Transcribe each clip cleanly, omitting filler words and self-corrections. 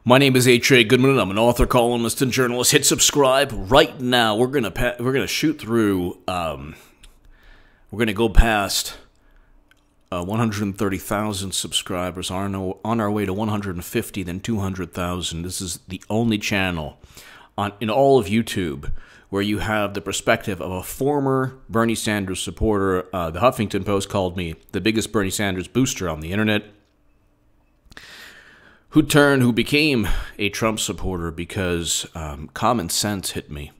My name is H.A. Goodman, and I'm an author, columnist, and journalist. Hit subscribe right now. We're gonna shoot through. We're gonna go past 130,000 subscribers. On our way to 150, then 200,000. This is the only channel in all of YouTube where you have the perspective of a former Bernie Sanders supporter. The Huffington Post called me the biggest Bernie Sanders booster on the internet, who became a Trump supporter because common sense hit me.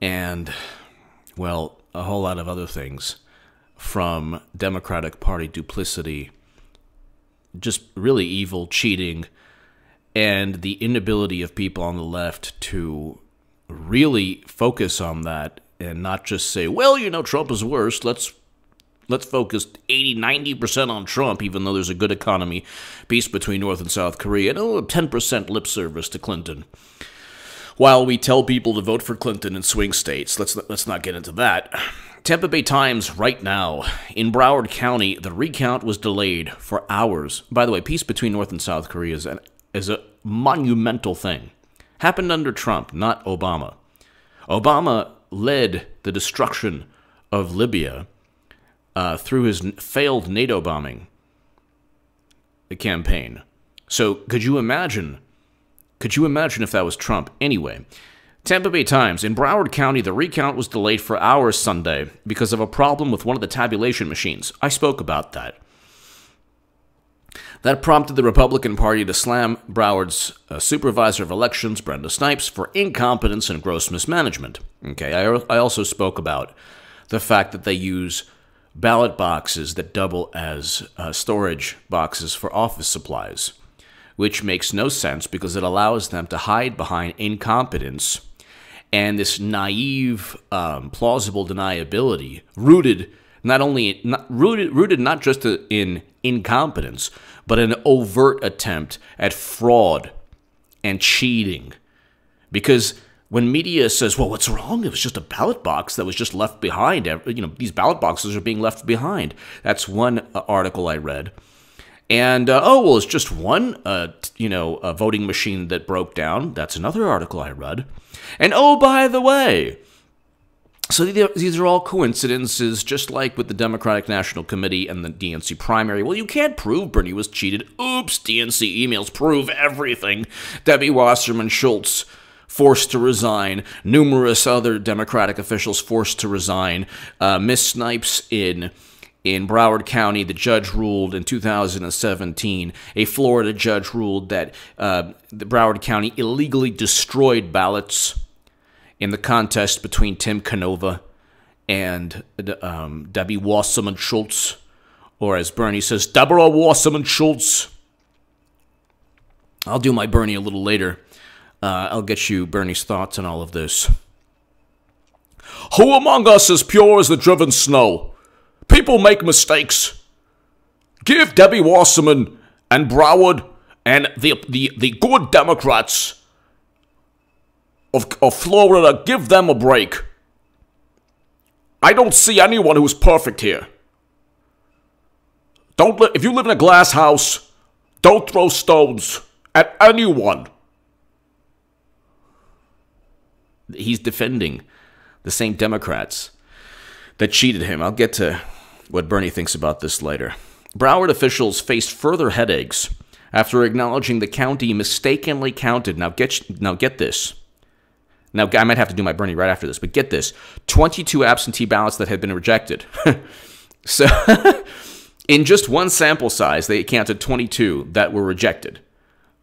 And, well, a whole lot of other things, from Democratic Party duplicity, just really evil cheating, and the inability of people on the left to really focus on that and not just say, well, you know, Trump is worse, let's focus 80-90% on Trump, even though there's a good economy, peace between North and South Korea, and 10% lip service to Clinton. While we tell people to vote for Clinton in swing states, let's not get into that. Tampa Bay Times right now. In Broward County, the recount was delayed for hours. By the way, peace between North and South Korea is a monumental thing. Happened under Trump, not Obama. Obama led the destruction of Libya through his failed NATO bombing campaign. So could you imagine if that was Trump? Anyway, Tampa Bay Times. In Broward County, the recount was delayed for hours Sunday because of a problem with one of the tabulation machines. I spoke about that. That prompted the Republican Party to slam Broward's supervisor of elections, Brenda Snipes, for incompetence and gross mismanagement. Okay, I also spoke about the fact that they use ballot boxes that double as storage boxes for office supplies, which makes no sense because it allows them to hide behind incompetence and this naive, plausible deniability, rooted not just in incompetence, but an overt attempt at fraud and cheating. Because when media says, well, what's wrong? It was just a ballot box that was just left behind. You know, these ballot boxes are being left behind. That's one article I read. And, oh, well, it's just one, a voting machine that broke down. That's another article I read. And, oh, by the way, so these are all coincidences, just like with the Democratic National Committee and the DNC primary. Well, you can't prove Bernie was cheated. Oops, DNC emails prove everything. Debbie Wasserman Schultz forced to resign. Numerous other Democratic officials forced to resign. Miss Snipes in Broward County, the judge ruled in 2017, a Florida judge ruled that the Broward County illegally destroyed ballots in the contest between Tim Canova and Debbie Wasserman Schultz, or as Bernie says, Deborah Wasserman Schultz. I'll do my Bernie a little later. I'll get you Bernie's thoughts on all of this. Who among us is pure as the driven snow? People make mistakes. Give Debbie Wasserman and Broward and the good Democrats of Florida, give them a break. I don't see anyone who's perfect here. If you live in a glass house, don't throw stones at anyone. He's defending the same Democrats that cheated him. I'll get to what Bernie thinks about this later. Broward officials faced further headaches after acknowledging the county mistakenly counted. Now get this. Now, I might have to do my Bernie right after this, but get this. 22 absentee ballots that had been rejected. So, in just one sample size, they counted 22 that were rejected.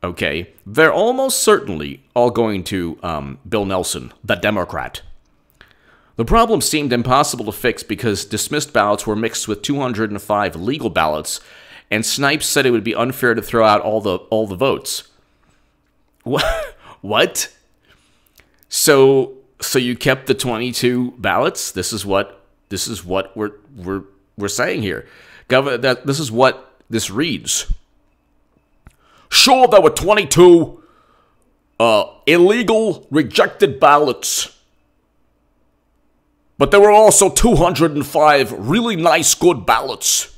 Okay? They're almost certainly all going to Bill Nelson, the Democrat. The problem seemed impossible to fix because dismissed ballots were mixed with 205 legal ballots, and Snipes said it would be unfair to throw out all the votes. What? So you kept the 22 ballots? This is what we're saying here. This is what this reads. Sure, there were 22 illegal rejected ballots, but there were also 205 really nice good ballots.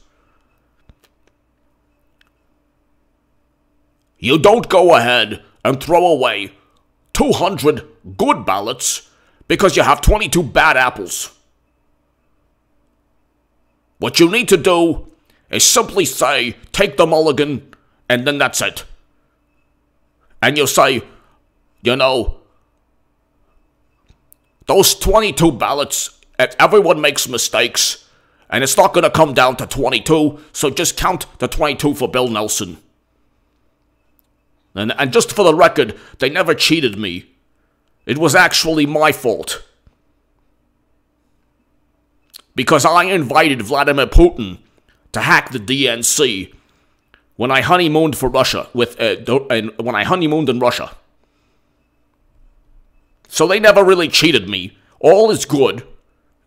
You don't go ahead and throw away 200 good ballots because you have 22 bad apples. What you need to do is simply say, take the mulligan, and then that's it. And you say, you know, those 22 ballots, everyone makes mistakes, and it's not going to come down to 22, so just count the 22 for Bill Nelson. And just for the record, they never cheated me. It was actually my fault. Because I invited Vladimir Putin to hack the DNC when I honeymooned for Russia when I honeymooned in Russia. So they never really cheated me. All is good.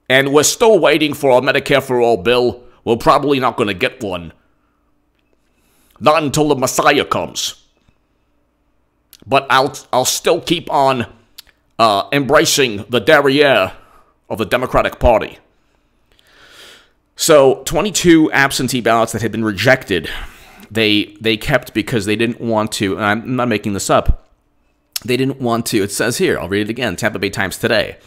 And we're still waiting for a Medicare for All bill. We're probably not going to get one. Not until the Messiah comes. But I'll still keep on embracing the derriere of the Democratic Party. So 22 absentee ballots that had been rejected, they kept because they didn't want to, and I'm not making this up, they didn't want to, it says here, I'll read it again, Tampa Bay Times today.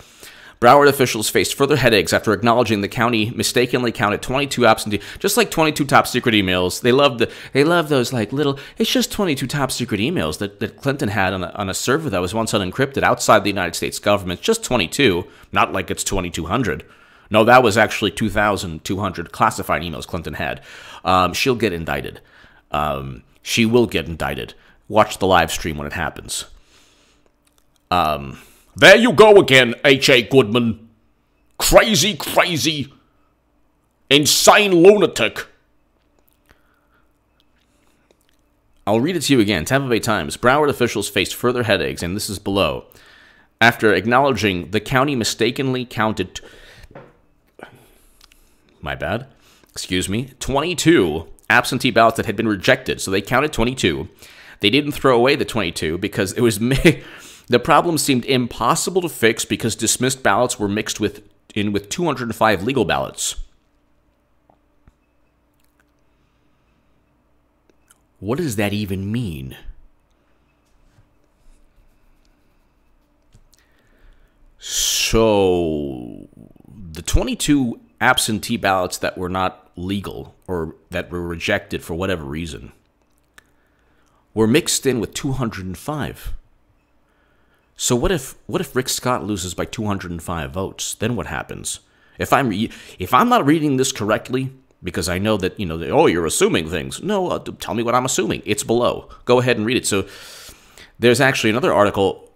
Broward officials faced further headaches after acknowledging the county mistakenly counted 22 absentee, just like 22 top secret emails. They love those like little, it's just 22 top secret emails that Clinton had on a server that was once unencrypted outside the United States government. Just 22, not like it's 2,200. No, that was actually 2,200 classified emails Clinton had. She'll get indicted. She will get indicted. Watch the live stream when it happens. There you go again, H.A. Goodman. Crazy, insane lunatic. I'll read it to you again. Tampa Bay Times. Broward officials faced further headaches, and this is below, after acknowledging the county mistakenly counted 22 absentee ballots that had been rejected. So they counted 22. They didn't throw away the 22 because it was the problem seemed impossible to fix because dismissed ballots were mixed with 205 legal ballots. What does that even mean? So the 22 absentee ballots that were not legal or that were rejected for whatever reason were mixed in with 205. So what if Rick Scott loses by 205 votes? Then what happens? If I'm not reading this correctly, because I know that, you're assuming things. No, tell me what I'm assuming. It's below. Go ahead and read it. So there's actually another article.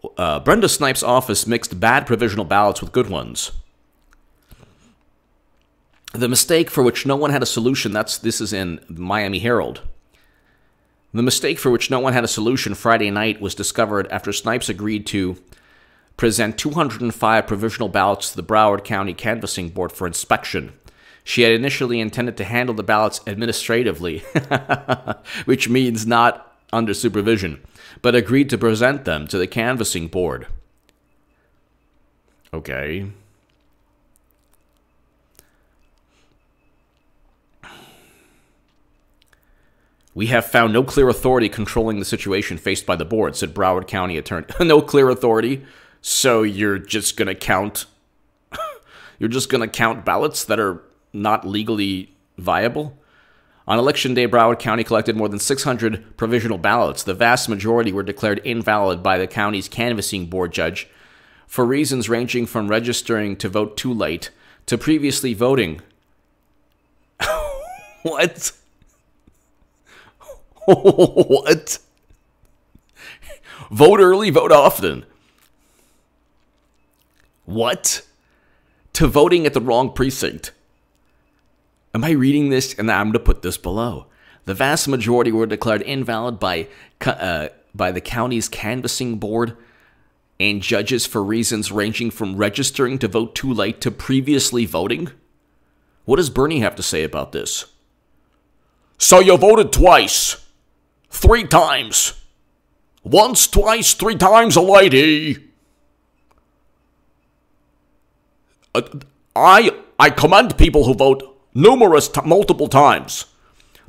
Brenda Snipes' office mixed bad provisional ballots with good ones. The mistake for which no one had a solution, this is in Miami Herald. The mistake for which no one had a solution Friday night was discovered after Snipes agreed to present 205 provisional ballots to the Broward County Canvassing Board for inspection. She had initially intended to handle the ballots administratively, which means not under supervision, but agreed to present them to the Canvassing Board. Okay. We have found no clear authority controlling the situation faced by the board, said Broward County attorney. No clear authority, so you're just going to count ballots that are not legally viable? On Election Day, Broward County collected more than 600 provisional ballots. The vast majority were declared invalid by the county's canvassing board judge for reasons ranging from registering to vote too late to previously voting. What? What? Vote early, vote often. What? To voting at the wrong precinct. Am I reading this? And I'm going to put this below. The vast majority were declared invalid by the county's canvassing board and judges for reasons ranging from registering to vote too late to previously voting. What does Bernie have to say about this? So you voted twice. 3 times. Once, twice, 3 times a lady. I commend people who vote multiple times.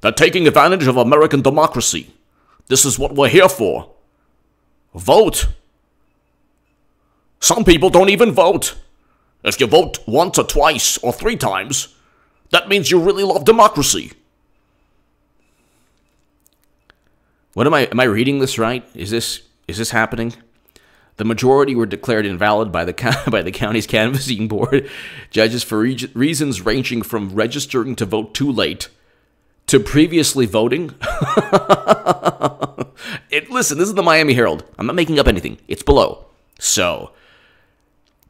They're taking advantage of American democracy. This is what we're here for. Vote. Some people don't even vote. If you vote once or twice or 3 times, that means you really love democracy. What am I reading this right? Is this happening? The majority were declared invalid by the county's canvassing board judges for reasons ranging from registering to vote too late to previously voting. Listen, this is the Miami Herald. I'm not making up anything. It's below. So,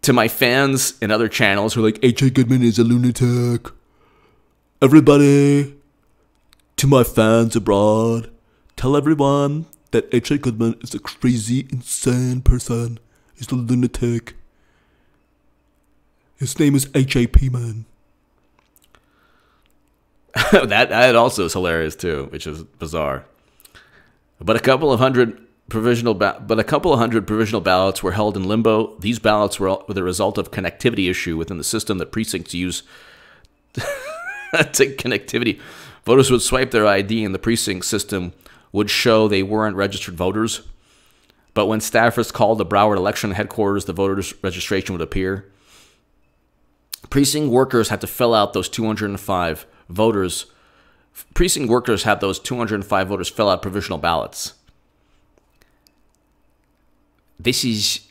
to my fans and other channels who are like, H.A. Goodman is a lunatic. Everybody, to my fans abroad, tell everyone that H.A. Goodman is a crazy, insane person. He's a lunatic. His name is H.A.P. Man. that also is hilarious too, which is bizarre. But a couple of hundred provisional ballots were held in limbo. These ballots were the result of connectivity issue within the system that precincts use to connectivity. Voters would swipe their ID and the precinct system would show they weren't registered voters. But when staffers called the Broward election headquarters, the voters' registration would appear. Precinct workers had to fill out those 205 voters. Precinct workers had those 205 voters fill out provisional ballots. This is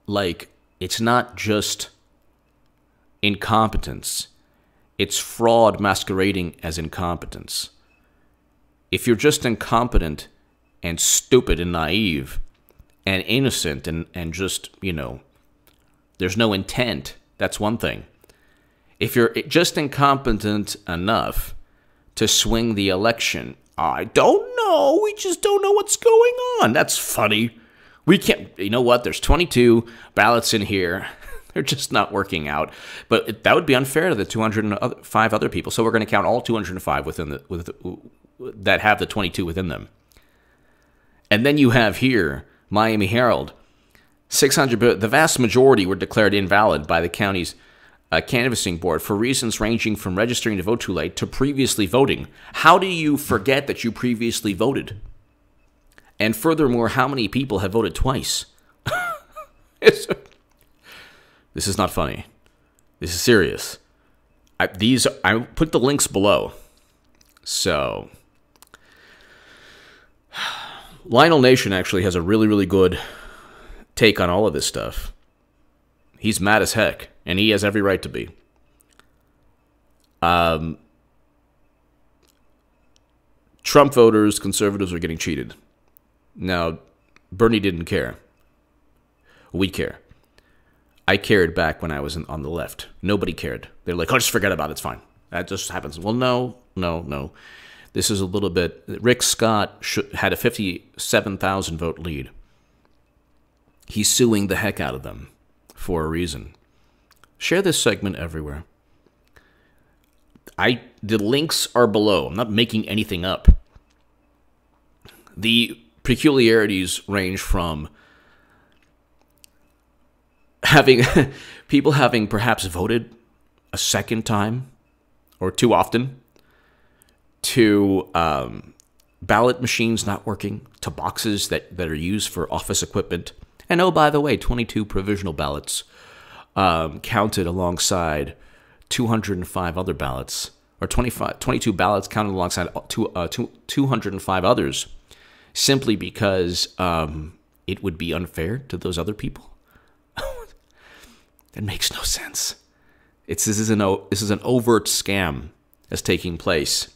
like, it's not just incompetence. It's fraud masquerading as incompetence. If you're just incompetent and stupid and naive and innocent and just, there's no intent, that's one thing. If you're just incompetent enough to swing the election, I don't know, we just don't know what's going on. That's funny. We can't, you know what, there's 22 ballots in here. They're just not working out. But that would be unfair to the 205 other people. So we're going to count all 205 that have the 22 within them. And then you have here, Miami Herald, 600, the vast majority were declared invalid by the county's canvassing board for reasons ranging from registering to vote too late to previously voting. How do you forget that you previously voted? And furthermore, how many people have voted twice? This is not funny. This is serious. I put the links below. So, Lionel Nation actually has a really, really good take on all of this stuff. He's mad as heck, and he has every right to be. Trump voters, conservatives are getting cheated. Now, Bernie didn't care. We care. I cared back when I was on the left. Nobody cared. They're like, oh, just forget about it. It's fine. That just happens. Well, no. This is a little bit... Rick Scott had a 57,000 vote lead. He's suing the heck out of them for a reason. Share this segment everywhere. The links are below. I'm not making anything up. The peculiarities range from people having perhaps voted a second time or too often, to ballot machines not working, to boxes that are used for office equipment. And oh, by the way, 22 provisional ballots counted alongside 205 other ballots, or 22 ballots counted alongside 205 others, simply because it would be unfair to those other people. That makes no sense. This is an overt scam that's taking place.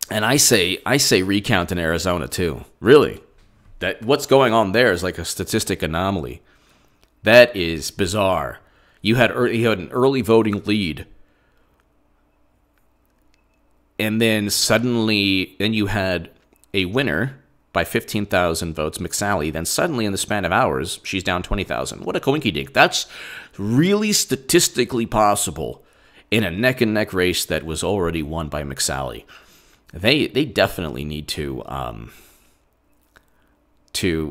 And I say recount in Arizona too. Really, that what's going on there is like a statistic anomaly. That is bizarre. You had an early voting lead, and then suddenly, you had a winner by 15,000 votes, McSally. Then suddenly, in the span of hours, she's down 20,000. What a coinkydink. That's really statistically possible in a neck-and-neck race that was already won by McSally. They definitely need to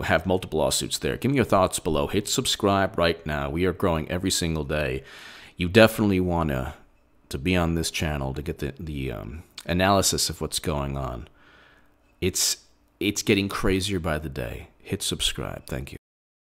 have multiple lawsuits there. Give me your thoughts below. Hit subscribe right now. We are growing every single day. You definitely want to be on this channel to get the analysis of what's going on. It's getting crazier by the day. Hit subscribe. Thank you.